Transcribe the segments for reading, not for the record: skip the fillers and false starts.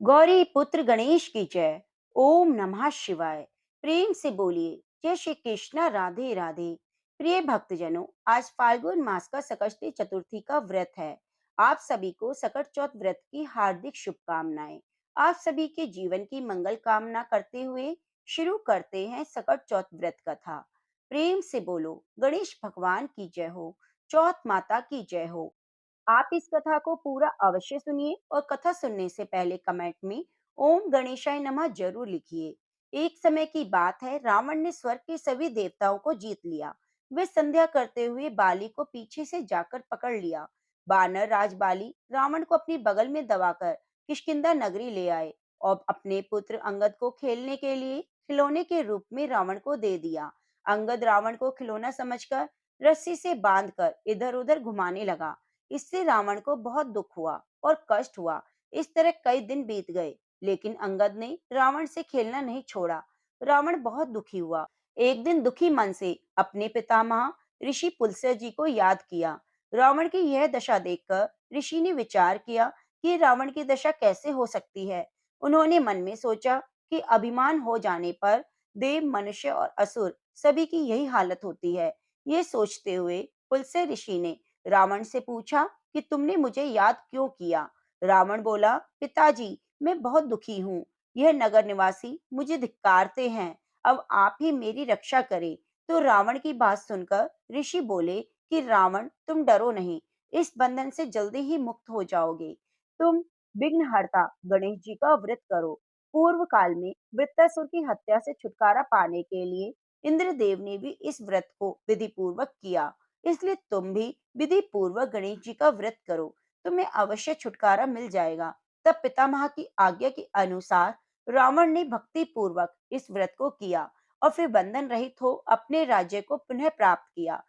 गौरी पुत्र गणेश की जय। ओम नमः शिवाय। प्रेम से बोलिए जय श्री कृष्णा, राधे राधे। प्रिय भक्तजनों, आज फाल्गुन मास का संकष्टी चतुर्थी का व्रत है। आप सभी को सकट चौथ व्रत की हार्दिक शुभकामनाएं। आप सभी के जीवन की मंगल कामना करते हुए शुरू करते हैं सकट चौथ व्रत कथा। प्रेम से बोलो गणेश भगवान की जय हो, चौथ माता की जय हो। आप इस कथा को पूरा अवश्य सुनिए और कथा सुनने से पहले कमेंट में ओम गणेशाय नमः जरूर लिखिए। एक समय की बात है, रावण ने स्वर्ग के सभी देवताओं को जीत लिया। वे संध्या करते हुए बाली को पीछे से जाकर पकड़ लिया। बानर राज बाली रावण को अपनी बगल में दबाकर किष्किंधा नगरी ले आए और अपने पुत्र अंगद को खेलने के लिए खिलौने के रूप में रावण को दे दिया। अंगद रावण को खिलौना समझकर रस्सी से बांधकर इधर उधर घुमाने लगा। इससे रावण को बहुत दुख हुआ और कष्ट हुआ। इस तरह कई दिन बीत गए, लेकिन अंगद ने रावण से खेलना नहीं छोड़ा। रावण बहुत दुखी हुआ। एक दिन दुखी मन से अपने पितामह ऋषि पुलस्त्य जी को याद किया। रावण की यह दशा देखकर ऋषि ने विचार किया कि रावण की दशा कैसे हो सकती है। उन्होंने मन में सोचा कि अभिमान हो जाने पर देव, मनुष्य और असुर सभी की यही हालत होती है। ये सोचते हुए पुलस्त्य ऋषि ने रावण से पूछा कि तुमने मुझे याद क्यों किया। रावण बोला, पिताजी, मैं बहुत दुखी हूँ। यह नगर निवासी मुझे धिक्कारते हैं। अब आप ही मेरी रक्षा करें। तो रावण की बात सुनकर ऋषि बोले कि रावण, तुम डरो नहीं, इस बंधन से जल्दी ही मुक्त हो जाओगे। तुम विघ्नहर्ता गणेश जी का व्रत करो। पूर्व काल में वृत्तासुर की हत्या से छुटकारा पाने के लिए इंद्रदेव ने भी इस व्रत को विधि पूर्वक किया। इसलिए तुम भी विधि पूर्वक गणेश जी का व्रत करो, तुम्हें अवश्य छुटकारा मिल जाएगा। तब पितामह की आज्ञा के अनुसार रावण ने भक्ति पूर्वक इस व्रत को किया और फिर बंधन रहित हो अपने राज्य को पुनः प्राप्त किया।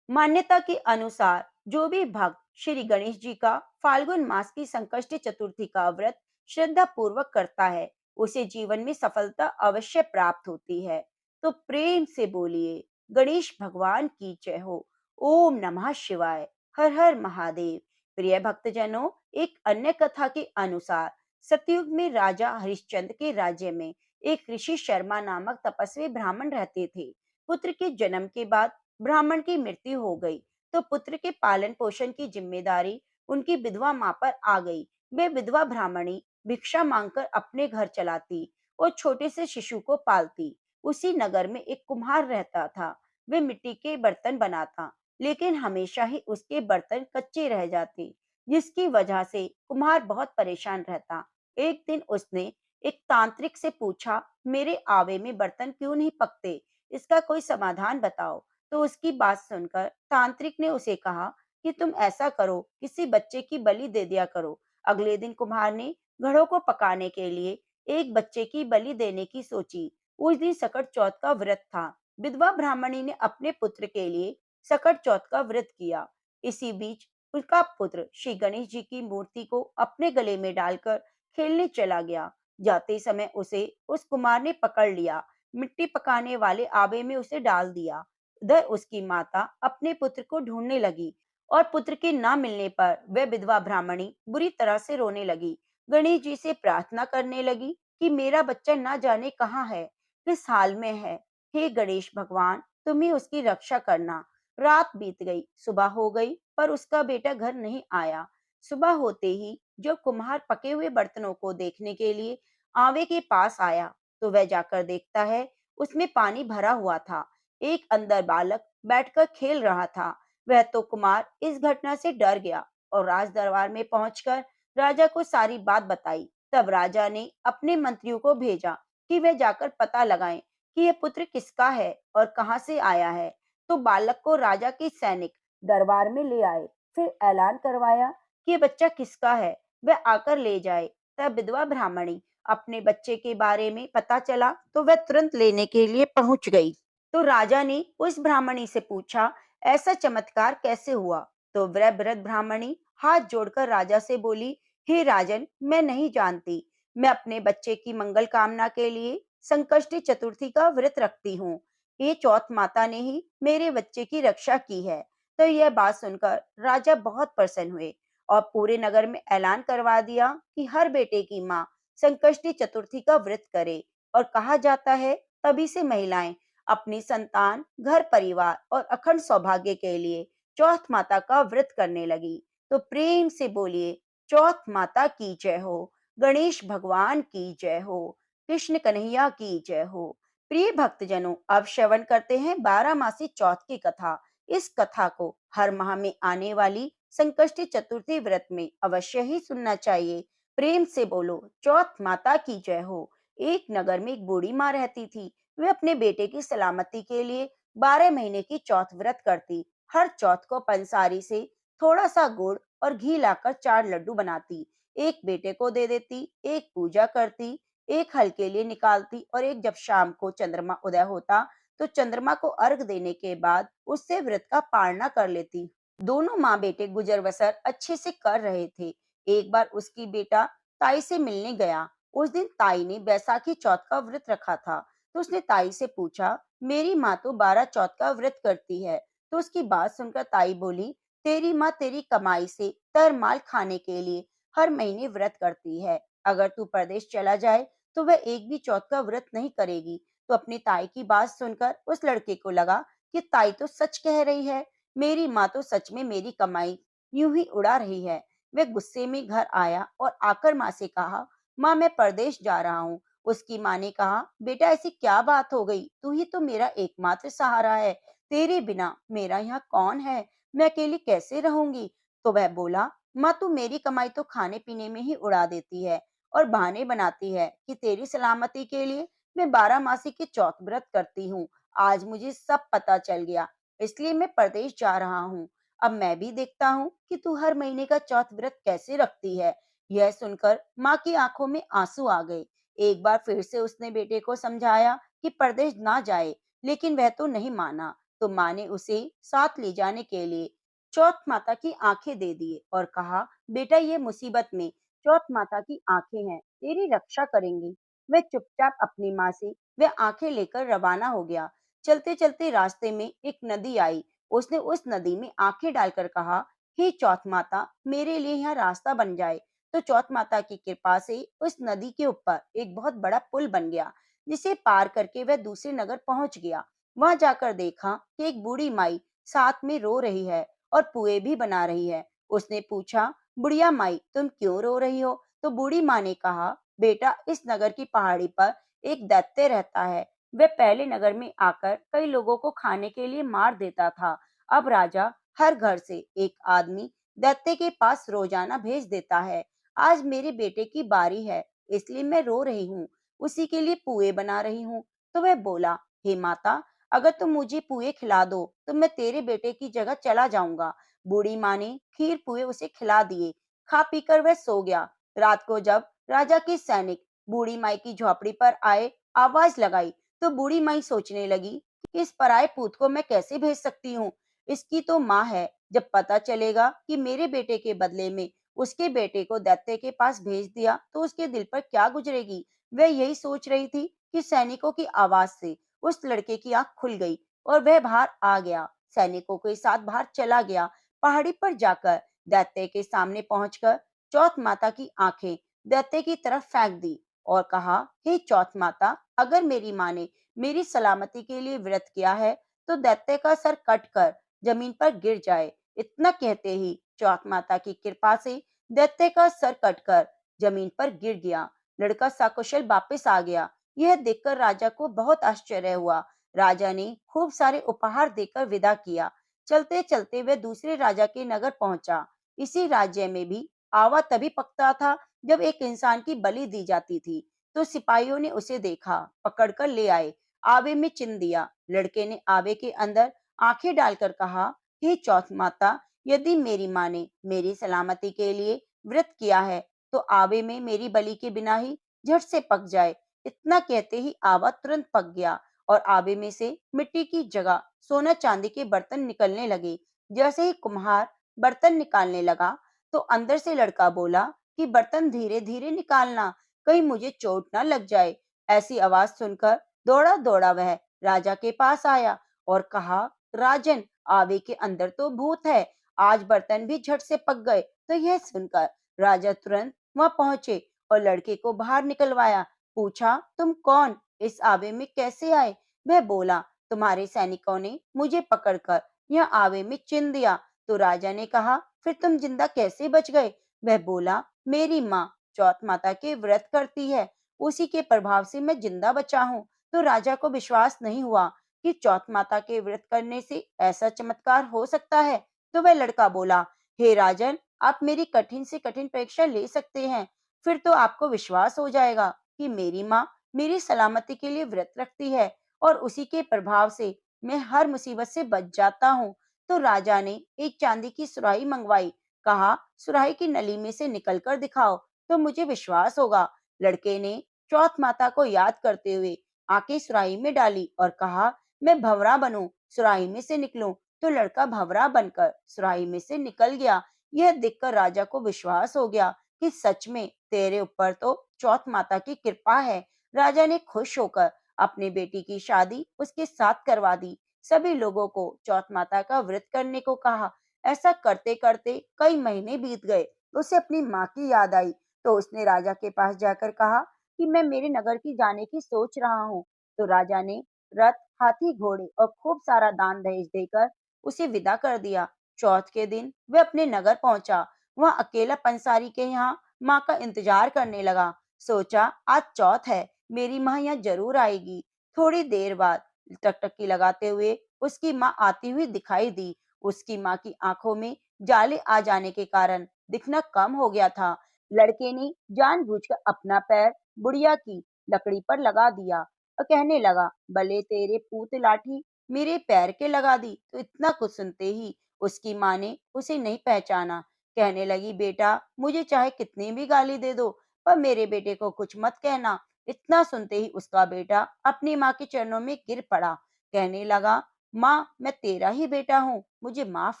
मान्यता के अनुसार जो भी भक्त श्री गणेश जी का फाल्गुन मास की संकष्टी चतुर्थी का व्रत श्रद्धा पूर्वक करता है, उसे जीवन में सफलता अवश्य प्राप्त होती है। तो प्रेम से बोलिए गणेश भगवान की जय हो। ओम नमः शिवाय। हर हर महादेव। प्रिय भक्तजनों, एक अन्य कथा के अनुसार सतयुग में राजा हरिश्चंद्र के राज्य में एक ऋषि शर्मा नामक तपस्वी ब्राह्मण रहते थे। पुत्र के जन्म के बाद ब्राह्मण की मृत्यु हो गई, तो पुत्र के पालन पोषण की जिम्मेदारी उनकी विधवा माँ पर आ गई। वे विधवा ब्राह्मणी भिक्षा मांगकर अपने घर चलाती और छोटे से शिशु को पालती। उसी नगर में एक कुम्हार रहता था। वे मिट्टी के बर्तन बनाता, लेकिन हमेशा ही उसके बर्तन कच्चे रह जाते, जिसकी वजह से कुम्हार बहुत परेशान रहता। एक दिन उसने एक तांत्रिक से पूछा, मेरे आवे में बर्तन क्यों नहीं पकते, इसका कोई समाधान बताओ। तो उसकी बात सुनकर तांत्रिक ने उसे कहा कि तुम ऐसा करो, किसी बच्चे की बलि दे दिया करो। अगले दिन कुम्हार ने घड़ों को पकाने के लिए एक बच्चे की बलि देने की सोची। उस दिन सकट चौथ का व्रत था। विधवा ब्राह्मणी ने अपने पुत्र के लिए सकट चौथ का व्रत किया। इसी बीच उसका पुत्र श्री गणेश जी की मूर्ति को अपने गले में डालकर खेलने चला गया। जाते समय उसे उस कुमार ने पकड़ लिया, मिट्टी पकाने वाले आवे में उसे डाल दिया। उधर उसकी माता अपने पुत्र को ढूंढने लगी और पुत्र के न मिलने पर वह विधवा ब्राह्मणी बुरी तरह से रोने लगी। गणेश जी से प्रार्थना करने लगी कि मेरा बच्चा न जाने कहाँ है, किस हाल में है। हे गणेश भगवान, तुम ही उसकी रक्षा करना। रात बीत गई, सुबह हो गई, पर उसका बेटा घर नहीं आया। सुबह होते ही जब कुम्हार पके हुए बर्तनों को देखने के लिए आवे के पास आया, तो वह जाकर देखता है उसमें पानी भरा हुआ था। एक अंदर बालक बैठकर खेल रहा था। वह तो कुमार इस घटना से डर गया और राज दरबार में पहुंचकर राजा को सारी बात बताई। तब राजा ने अपने मंत्रियों को भेजा कि वे जाकर पता लगाएं कि यह पुत्र किसका है और कहां से आया है। तो बालक को राजा के सैनिक दरबार में ले आए। फिर ऐलान करवाया कि ये बच्चा किसका है, वह आकर ले जाए। तब विधवा ब्राह्मणी अपने बच्चे के बारे में पता चला तो वह तुरंत लेने के लिए पहुंच गई। तो राजा ने उस ब्राह्मणी से पूछा, ऐसा चमत्कार कैसे हुआ। तो वह वृद्ध ब्राह्मणी हाथ जोड़कर राजा से बोली, हे राजन, मैं नहीं जानती। मैं अपने बच्चे की मंगल कामना के लिए संकष्टी चतुर्थी का व्रत रखती हूँ। ये चौथ माता ने ही मेरे बच्चे की रक्षा की है। तो यह बात सुनकर राजा बहुत प्रसन्न हुए और पूरे नगर में ऐलान करवा दिया कि हर बेटे की माँ संकष्टी चतुर्थी का व्रत करे। और कहा जाता है तभी से महिलाएं अपनी संतान, घर परिवार और अखंड सौभाग्य के लिए चौथ माता का व्रत करने लगी। तो प्रेम से बोलिए, चौथ माता की जय हो, गणेश भगवान की जय हो, कृष्ण कन्हैया की जय हो। प्रिय भक्तजनों, अब श्रवण करते हैं 12 मासी चौथ की कथा। इस कथा को हर माह में आने वाली संकष्टी चतुर्थी व्रत में अवश्य ही सुनना चाहिए। प्रेम से बोलो, चौथ माता की जय हो। एक नगर में एक बूढ़ी माँ रहती थी। वे अपने बेटे की सलामती के लिए 12 महीने की चौथ व्रत करती। हर चौथ को पंसारी से थोड़ा सा गुड़ और घी लाकर 4 लड्डू बनाती। एक बेटे को दे देती, एक पूजा करती, एक हल के लिए निकालती और एक जब शाम को चंद्रमा उदय होता तो चंद्रमा को अर्घ देने के बाद उससे व्रत का पालना कर लेती। दोनों माँ बेटे गुजर बसर अच्छे से कर रहे थे। एक बार उसकी बेटा ताई से मिलने गया। उस दिन ताई ने बैसाखी चौथ का व्रत रखा था। तो उसने ताई से पूछा, मेरी माँ तो 12 चौथ का व्रत करती है। तो उसकी बात सुनकर ताई बोली, तेरी माँ तेरी कमाई से तरमाल खाने के लिए हर महीने व्रत करती है। अगर तू प्रदेश चला जाए तो वह एक भी चौथ का व्रत नहीं करेगी। तो अपनी ताई की बात सुनकर उस लड़के को लगा कि ताई तो सच कह रही है। मेरी माँ तो सच में मेरी कमाई यूं ही उड़ा रही है। वह गुस्से में घर आया और आकर माँ से कहा, माँ मैं परदेश जा रहा हूँ। उसकी माँ ने कहा, बेटा ऐसी क्या बात हो गई, तू ही तो मेरा एकमात्र सहारा है। तेरे बिना मेरा यहाँ कौन है, मैं अकेली कैसे रहूंगी। तो वह बोला, माँ तू मेरी कमाई तो खाने पीने में ही उड़ा देती है और बहाने बनाती है कि तेरी सलामती के लिए मैं 12 मासी की चौथ व्रत करती हूँ। आज मुझे सब पता चल गया, इसलिए मैं परदेश जा रहा हूँ। अब मैं भी देखता हूँ कि तू हर महीने का चौथ व्रत कैसे रखती है। यह सुनकर माँ की आंखों में आंसू आ गए। एक बार फिर से उसने बेटे को समझाया कि परदेश ना जाए, लेकिन वह तो नहीं माना। तो माँ ने उसे साथ ले जाने के लिए चौथ माता की आंखें दे दिए और कहा, बेटा ये मुसीबत में चौथ माता की आंखें हैं, तेरी रक्षा करेंगी। वह चुपचाप अपनी माँ से वह आंखें लेकर रवाना हो गया। चलते चलते रास्ते में एक नदी आई। उसने उस नदी में आंखें डालकर कहा, हे चौथ माता, मेरे लिए यहाँ रास्ता बन जाए। तो चौथ माता की कृपा से उस नदी के ऊपर एक बहुत बड़ा पुल बन गया, जिसे पार करके वह दूसरे नगर पहुंच गया। वहां जाकर देखा कि एक बूढ़ी माई साथ में रो रही है और पुए भी बना रही है। उसने पूछा, बुढ़िया माई तुम क्यों रो रही हो। तो बूढ़ी माँ ने कहा, बेटा इस नगर की पहाड़ी पर एक दैत्य रहता है। वह पहले नगर में आकर कई लोगों को खाने के लिए मार देता था। अब राजा हर घर से एक आदमी दैत्य के पास रोजाना भेज देता है। आज मेरे बेटे की बारी है, इसलिए मैं रो रही हूँ, उसी के लिए पुए बना रही हूँ। तो वह बोला, हे माता, अगर तुम मुझे पुए खिला दो तो मैं तेरे बेटे की जगह चला जाऊंगा। बूढ़ी माँ ने खीर पुए उसे खिला दिए। खा पीकर वह सो गया। रात को जब राजा के सैनिक बूढ़ी माई की झोपड़ी पर आए, आवाज लगाई, तो बूढ़ी माई सोचने लगी कि इस पराये पूत को मैं कैसे भेज सकती हूँ। इसकी तो माँ है। जब पता चलेगा कि मेरे बेटे के बदले में उसके बेटे को दैत्य के पास भेज दिया तो उसके दिल पर क्या गुजरेगी। वह यही सोच रही थी कि सैनिकों की आवाज से उस लड़के की आंख खुल गई और वह बाहर आ गया। सैनिकों के साथ बाहर चला गया। पहाड़ी पर जाकर दैत्य के सामने पहुंचकर चौथ माता की आंखें दैत्य की तरफ फेंक दी और कहा, हे चौथ माता, अगर मेरी माँ ने मेरी सलामती के लिए व्रत किया है तो दैत्य का सर कटकर जमीन पर गिर जाए। इतना कहते ही चौथ माता की कृपा से दैत्य का सर कटकर जमीन पर गिर गया। लड़का सकुशल वापस आ गया। यह देखकर राजा को बहुत आश्चर्य हुआ। राजा ने खूब सारे उपहार देकर विदा किया। चलते चलते वह दूसरे राजा के नगर पहुंचा। इसी राज्य में भी आवा तभी पकता था जब एक इंसान की बलि दी जाती थी। तो सिपाहियों ने उसे देखा, पकड़कर ले आए, आवे में चिन दिया। लड़के ने आवे के अंदर आंखें डालकर कहा, हे चौथ माता, यदि मेरी माँ ने मेरी सलामती के लिए व्रत किया है तो आवे में मेरी बलि के बिना ही झट से पक जाए। इतना कहते ही आवा तुरंत पक गया और आवे में से मिट्टी की जगह सोना चांदी के बर्तन निकलने लगे। जैसे ही कुम्हार बर्तन निकालने लगा तो अंदर से लड़का बोला कि बर्तन धीरे धीरे निकालना, कहीं मुझे चोट ना लग जाए। ऐसी आवाज सुनकर दौड़ा दौड़ा वह राजा के पास आया और कहा, राजन, आवे के अंदर तो भूत है, आज बर्तन भी झट से पक गए। तो यह सुनकर राजा तुरंत वहां पहुंचे और लड़के को बाहर निकलवाया। पूछा, तुम कौन? इस आवे में कैसे आए? वह बोला, तुम्हारे सैनिकों ने मुझे पकड़कर यह आवे में चिन दिया। तो राजा ने कहा, फिर तुम जिंदा कैसे बच गए? वह बोला, मेरी माँ चौथ माता के व्रत करती है, उसी के प्रभाव से मैं जिंदा बचा हूँ। तो राजा को विश्वास नहीं हुआ कि चौथ माता के व्रत करने से ऐसा चमत्कार हो सकता है। तो वह लड़का बोला, हे राजन, आप मेरी कठिन से कठिन परीक्षा ले सकते हैं, फिर तो आपको विश्वास हो जाएगा कि मेरी माँ मेरी सलामती के लिए व्रत रखती है और उसी के प्रभाव से मैं हर मुसीबत से बच जाता हूँ। तो राजा ने एक चांदी की सुराही मंगवाई। कहा, सुराही की नली में से निकल कर दिखाओ तो मुझे विश्वास होगा। लड़के ने चौथ माता को याद करते हुए आके सुराही में डाली और कहा, मैं भंवरा बनूं, सुराही में से निकलूं। तो लड़का भंवरा बनकर सुराही में से निकल गया। यह देखकर राजा को विश्वास हो गया कि सच में तेरे ऊपर तो चौथ माता की कृपा है। राजा ने खुश होकर अपनी बेटी की शादी उसके साथ करवा दी। सभी लोगों को चौथ माता का व्रत करने को कहा। ऐसा करते करते कई महीने बीत गए। उसे अपनी माँ की याद आई तो उसने राजा के पास जाकर कहा कि मैं मेरे नगर की जाने की सोच रहा हूँ। तो राजा ने रथ, हाथी, घोड़े और खूब सारा दान दहेज देकर उसे विदा कर दिया। चौथ के दिन वह अपने नगर पहुंचा। वह अकेला पंसारी के यहाँ माँ का इंतजार करने लगा। सोचा, आज चौथ है, मेरी माँ यहाँ जरूर आएगी। थोड़ी देर बाद टकटकी लगाते हुए उसकी माँ आती हुई दिखाई दी। उसकी माँ की आंखों में जाले आ जाने के कारण दिखना कम हो गया था। लड़के ने जानबूझकर अपना पैर बुढ़िया की लकड़ी पर लगा दिया और कहने लगा, भले तेरे पूत लाठी मेरे पैर के लगा दी। तो इतना कुछ सुनते ही उसकी माँ ने उसे नहीं पहचाना। कहने लगी, बेटा, मुझे चाहे कितनी भी गाली दे दो, पर मेरे बेटे को कुछ मत कहना। इतना सुनते ही उसका बेटा अपनी माँ के चरणों में गिर पड़ा। कहने लगा, माँ, मैं तेरा ही बेटा हूँ, मुझे माफ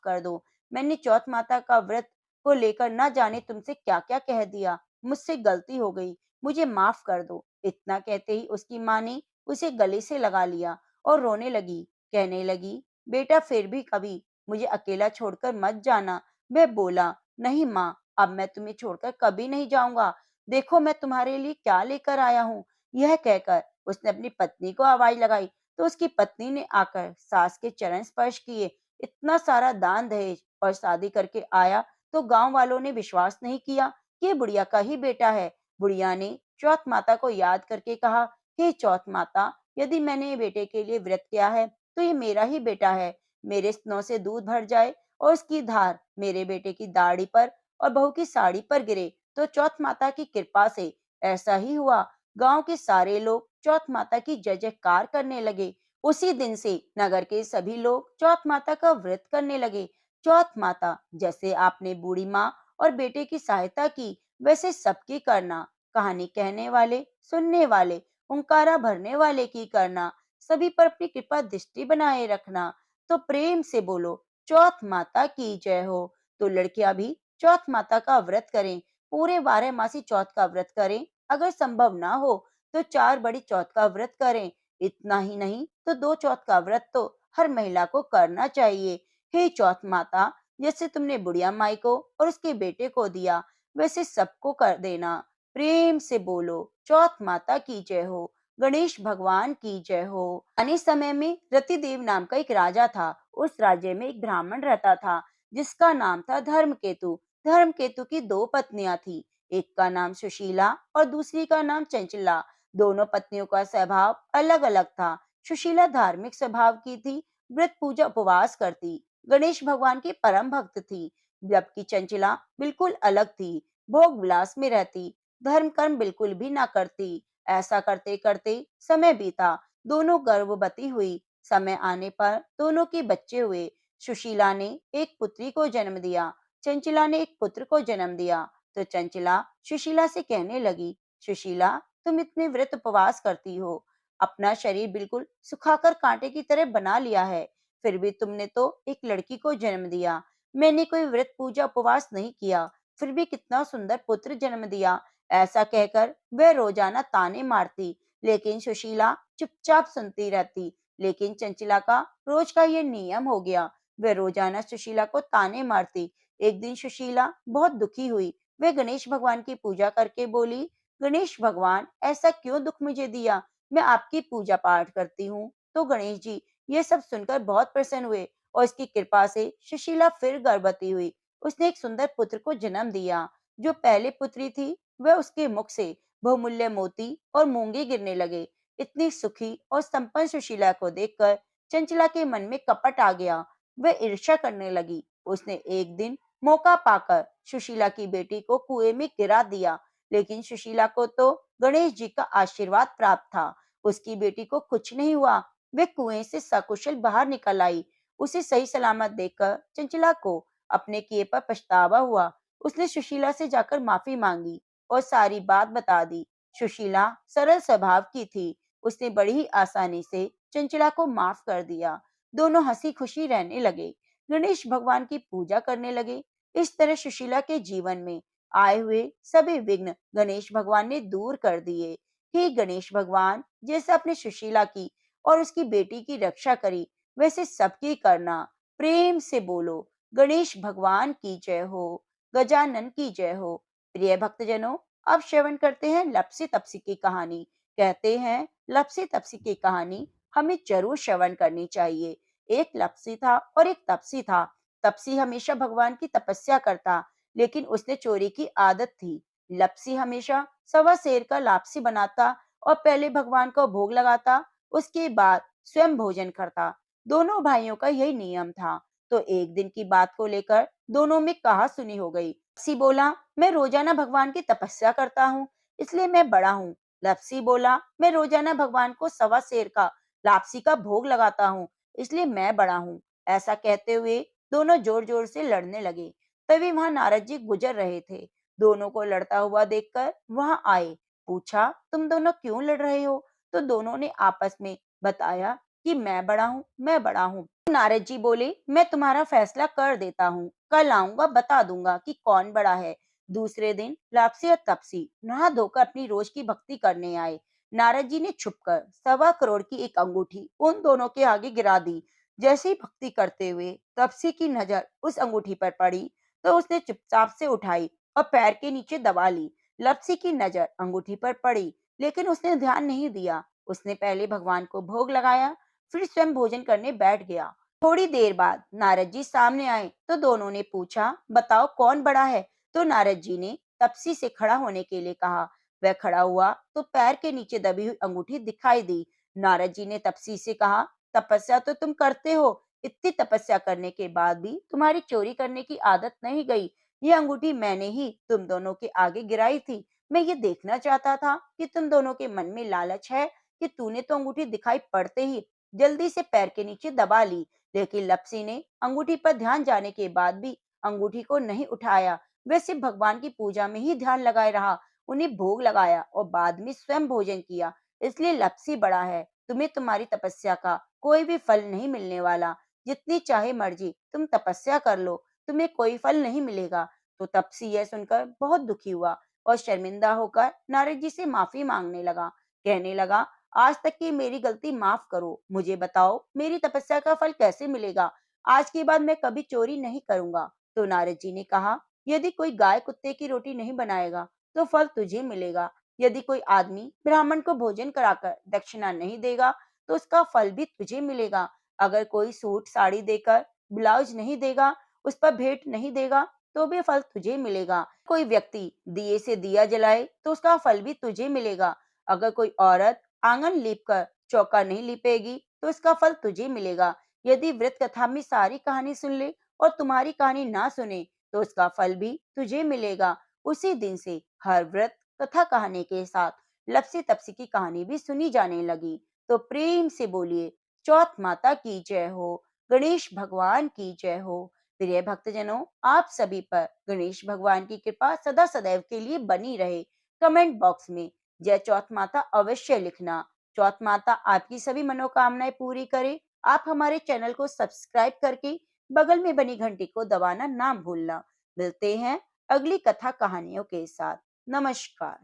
कर दो। मैंने चौथ माता का व्रत को लेकर न जाने तुमसे क्या क्या कह दिया। मुझसे गलती हो गई, मुझे माफ कर दो। इतना कहते ही उसकी माँ ने उसे गले से लगा लिया और रोने लगी। कहने लगी, बेटा, फिर भी कभी मुझे अकेला छोड़कर मत जाना। वह बोला, नहीं माँ, अब मैं तुम्हें छोड़कर कभी नहीं जाऊंगा। देखो मैं तुम्हारे लिए क्या लेकर आया हूँ। यह कहकर उसने अपनी पत्नी को आवाज लगाई तो उसकी पत्नी ने आकर सास के चरण स्पर्श किए। इतना सारा दान दहेज और शादी करके आया तो गांव वालों ने विश्वास नहीं किया कि ये बुढ़िया का ही बेटा है। बुढ़िया ने चौथ माता को याद करके कहा, हे चौथ माता, यदि मैंने ये बेटे के लिए व्रत किया है तो ये मेरा ही बेटा है। मेरे स्तनों से दूध भर जाए और उसकी धार मेरे बेटे की दाढ़ी पर और बहू की साड़ी पर गिरे तो चौथ माता की कृपा से ऐसा ही हुआ। गांव के सारे लोग चौथ माता की जय जयकार करने लगे। उसी दिन से नगर के सभी लोग चौथ माता का व्रत करने लगे। चौथ माता, जैसे आपने बूढ़ी माँ और बेटे की सहायता की, वैसे सबकी करना। कहानी कहने वाले, सुनने वाले, हुंकारा भरने वाले की करना। सभी पर अपनी कृपा दृष्टि बनाए रखना। तो प्रेम से बोलो, चौथ माता की जय हो। तो लड़कियां भी चौथ माता का व्रत करें, पूरे 12 मासी चौथ का व्रत करें। अगर संभव ना हो तो 4 बड़ी चौथ का व्रत करें। इतना ही नहीं तो 2 चौथ का व्रत तो हर महिला को करना चाहिए। हे चौथ माता, जैसे तुमने बुढ़िया माई को और उसके बेटे को दिया, वैसे सबको कर देना। प्रेम से बोलो, चौथ माता की जय हो, गणेश भगवान की जय हो। पुराने समय में रतिदेव नाम का एक राजा था। उस राज्य में एक ब्राह्मण रहता था जिसका नाम था धर्मकेतु। धर्मकेतु की 2 पत्नियां थी। एक का नाम सुशीला और दूसरी का नाम चंचला। दोनों पत्नियों का स्वभाव अलग अलग था। सुशीला धार्मिक स्वभाव की थी, व्रत पूजा उपवास करती, गणेश भगवान की परम भक्त थी। जबकि चंचला बिल्कुल अलग थी, भोग विलास में रहती, धर्म कर्म बिल्कुल भी ना करती। ऐसा करते करते समय बीता। दोनों गर्भवती हुई। समय आने पर दोनों के बच्चे हुए। सुशीला ने एक पुत्री को जन्म दिया, चंचला ने एक पुत्र को जन्म दिया। तो चंचला सुशीला से कहने लगी, सुशीला, तुम इतने व्रत उपवास करती हो, अपना शरीर बिल्कुल सुखाकर कांटे की तरह बना लिया है, फिर भी तुमने तो एक लड़की को जन्म दिया। मैंने कोई व्रत पूजा उपवास नहीं किया, फिर भी कितना सुंदर पुत्र जन्म दिया। ऐसा कहकर वह रोजाना ताने मारती, लेकिन सुशीला चुपचाप सुनती रहती। लेकिन चंचला का रोज का ये नियम हो गया, वह रोजाना सुशीला को ताने मारती। एक दिन सुशीला बहुत दुखी हुई। वह गणेश भगवान की पूजा करके बोली, गणेश भगवान, ऐसा क्यों दुख मुझे दिया? मैं आपकी पूजा पाठ करती हूँ। तो गणेश जी ये सब सुनकर बहुत प्रसन्न हुए और इसकी कृपा से सुशीला फिर गर्भवती हुई। उसने एक सुंदर पुत्र को जन्म दिया। जो पहले पुत्री थी, वह उसके मुख से बहुमूल्य मोती और मूंगे गिरने लगे। इतनी सुखी और संपन्न सुशीला को देखकर चंचला के मन में कपट आ गया। वह ईर्ष्या करने लगी। उसने एक दिन मौका पाकर सुशीला की बेटी को कुएं में गिरा दिया। लेकिन सुशीला को तो गणेश जी का आशीर्वाद प्राप्त था। उसकी बेटी को कुछ नहीं हुआ। वे कुएं से सकुशल बाहर निकल आई। उसे सही सलामत देखकर चंचला को अपने किए पर पछतावा हुआ। उसने सुशीला से जाकर माफी मांगी और सारी बात बता दी। सुशीला सरल स्वभाव की थी। उसने बड़ी ही आसानी से चंचला को माफ कर दिया। दोनों हंसी खुशी रहने लगे। गणेश भगवान की पूजा करने लगे। इस तरह सुशीला के जीवन में आए हुए सभी विघ्न गणेश भगवान ने दूर कर दिए। हे गणेश भगवान, जैसे आपने सुशीला की और उसकी बेटी की रक्षा करी, वैसे सबकी करना। प्रेम से बोलो, गणेश भगवान की जय हो, गजानन की जय हो। प्रिय भक्तजनों, अब श्रवण करते हैं लप्सी तप्सी की कहानी। कहते हैं लप्सी तप्सी की कहानी हमें जरूर श्रवण करनी चाहिए। एक लप्सी था और एक तपसी था। तपसी हमेशा भगवान की तपस्या करता, लेकिन उसने चोरी की आदत थी। लप्सी हमेशा सवा सेर का लापसी बनाता और पहले भगवान को भोग लगाता, उसके बाद स्वयं भोजन करता। दोनों भाइयों का यही नियम था। तो एक दिन की बात को लेकर दोनों में कहासुनी हो गई। लप्सी बोला, मैं रोजाना भगवान की तपस्या करता हूँ, इसलिए मैं बड़ा हूँ। लप्सी बोला, मैं रोजाना भगवान को सवा सेर का लापसी का भोग लगाता हूँ, इसलिए मैं बड़ा हूँ। ऐसा कहते हुए दोनों जोर जोर से लड़ने लगे। तभी वहां नारद जी गुजर रहे थे। दोनों को लड़ता हुआ देखकर वहां आए। पूछा, तुम दोनों क्यों लड़ रहे हो? तो दोनों ने आपस में बताया कि मैं बड़ा हूँ, मैं बड़ा हूँ। नारद जी बोले, मैं तुम्हारा फैसला कर देता हूँ, कल आऊंगा, बता दूंगा कि कौन बड़ा है। दूसरे दिन लापसी और तपसी नहा धोकर अपनी रोज की भक्ति करने आए। नारद जी ने छुपकर 1.25 करोड़ की एक अंगूठी उन दोनों के आगे गिरा दी। जैसे ही भक्ति करते हुए तपसी की नजर उस अंगूठी पर पड़ी, तो उसने चुपचाप से उठाई और पैर के नीचे दबा ली। लप्सी की नजर अंगूठी पर पड़ी, लेकिन उसने ध्यान नहीं दिया। उसने पहले भगवान को भोग लगाया, फिर स्वयं भोजन करने बैठ गया। थोड़ी देर बाद नारद जी सामने आए तो दोनों ने पूछा, बताओ कौन बड़ा है? तो नारद जी ने तपसी से खड़ा होने के लिए कहा। वह खड़ा हुआ तो पैर के नीचे दबी हुई अंगूठी दिखाई दी। नारद जी ने तपसी से कहा, तपस्या तो तुम करते हो, इतनी तपस्या करने के बाद भी तुम्हारी चोरी करने की आदत नहीं गई। ये अंगूठी मैंने ही तुम दोनों के आगे गिराई थी। मैं ये देखना चाहता था कि तुम दोनों के मन में लालच है कि तूने तो अंगूठी दिखाई पड़ते ही जल्दी से पैर के नीचे दबा ली। लेकिन लप्सी ने अंगूठी पर ध्यान जाने के बाद भी अंगूठी को नहीं उठाया। वह सिर्फ भगवान की पूजा में ही ध्यान लगाए रहा, उन्हें भोग लगाया और बाद में स्वयं भोजन किया। इसलिए लप्सी बड़ा है। तुम्हें तुम्हारी तपस्या का कोई भी फल नहीं मिलने वाला। जितनी चाहे मर्जी तुम तपस्या कर लो, तुम्हें कोई फल नहीं मिलेगा। तो तपसी यह सुनकर बहुत दुखी हुआ और शर्मिंदा होकर नारद जी से माफी मांगने लगा। कहने लगा, आज तक की मेरी गलती माफ करो। मुझे बताओ मेरी तपस्या का फल कैसे मिलेगा? आज के बाद मैं कभी चोरी नहीं करूंगा। तो नारद जी ने कहा, यदि कोई गाय कुत्ते की रोटी नहीं बनाएगा तो फल तुझे मिलेगा। यदि कोई आदमी ब्राह्मण को भोजन कराकर दक्षिणा नहीं देगा तो उसका फल भी तुझे मिलेगा। अगर कोई सूट साड़ी देकर ब्लाउज नहीं देगा, उस पर भेंट नहीं देगा, तो भी फल तुझे मिलेगा। कोई व्यक्ति दिए से दिया जलाए तो उसका फल भी तुझे मिलेगा। अगर कोई औरत आंगन लीप कर चौका नहीं लिपेगी तो उसका फल तुझे मिलेगा। यदि व्रत कथा में सारी कहानी सुन ले और तुम्हारी कहानी ना सुने तो उसका फल भी तुझे मिलेगा। उसी दिन से हर व्रत कथा कहानी के साथ लप्सी तप्सी की कहानी भी सुनी जाने लगी। तो प्रेम से बोलिए, चौथ माता की जय हो, गणेश भगवान की जय हो। प्रिय भक्तजनों, आप सभी पर गणेश भगवान की कृपा सदा सदैव के लिए बनी रहे। कमेंट बॉक्स में जय चौथ माता अवश्य लिखना। चौथ माता आपकी सभी मनोकामनाएं पूरी करे। आप हमारे चैनल को सब्सक्राइब करके बगल में बनी घंटी को दबाना ना भूलना। मिलते हैं अगली कथा कहानियों के साथ। नमस्कार।